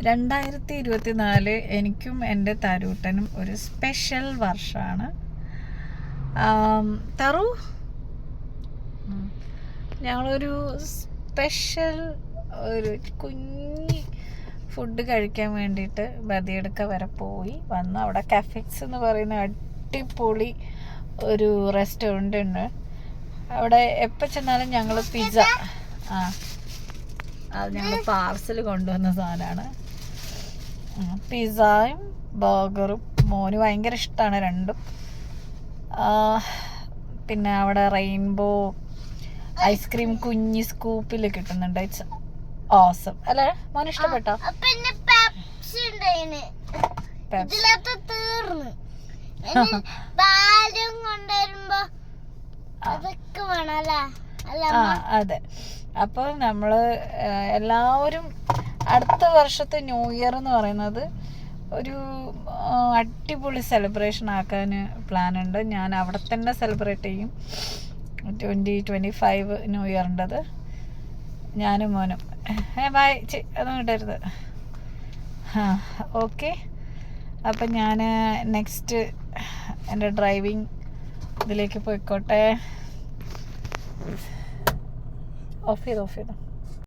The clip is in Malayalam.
2024 എനിക്കും എൻ്റെ തരൂട്ടനും ഒരു സ്പെഷ്യൽ വർഷമാണ്. തറു ഞങ്ങളൊരു സ്പെഷ്യൽ ഒരു കുഞ്ഞി ഫുഡ് കഴിക്കാൻ വേണ്ടിയിട്ട് ബദിയെടുക്ക വരെ പോയി വന്നു. അവിടെ കഫെക്സ് എന്ന് പറയുന്ന അടിപൊളി ഒരു റെസ്റ്റോറൻ്റ് ഉണ്ട്. അവിടെ എപ്പോൾ ചെന്നാലും ഞങ്ങൾ പിസ്സ അത് ഞങ്ങൾ പാർസൽ കൊണ്ടുവന്ന സാധനമാണ്. പിസ്സയും ബർഗറും മോന് ഭയങ്കര ഇഷ്ടമാണ് രണ്ടും. പിന്നെ അവിടെ റെയിൻബോ ഐസ്ക്രീം കുഞ്ഞി സ്കൂപ്പിൽ കിട്ടുന്നുണ്ട്. ഇറ്റ്സ് ഓസം അല്ലേ മോന്? ഇഷ്ടപ്പെട്ടോ? അതെ. അപ്പോൾ നമ്മൾ എല്ലാവരും അടുത്ത വർഷത്തെ ന്യൂ ഇയർ എന്ന് പറയുന്നത് ഒരു അടിപൊളി സെലിബ്രേഷൻ ആക്കാൻ പ്ലാൻ ഉണ്ട്. ഞാൻ അവിടെ തന്നെ സെലിബ്രേറ്റ് ചെയ്യും 2025 ന്യൂ ഇയറിൻ്റെത്. ഞാനും മോനും ബൈ അതൊന്നും ഇടരുത്. ഓക്കെ. അപ്പം ഞാൻ നെക്സ്റ്റ് എൻ്റെ ഡ്രൈവിങ് ഇതിലേക്ക് പോയിക്കോട്ടെ. ഓഫ് ചെയ്തോ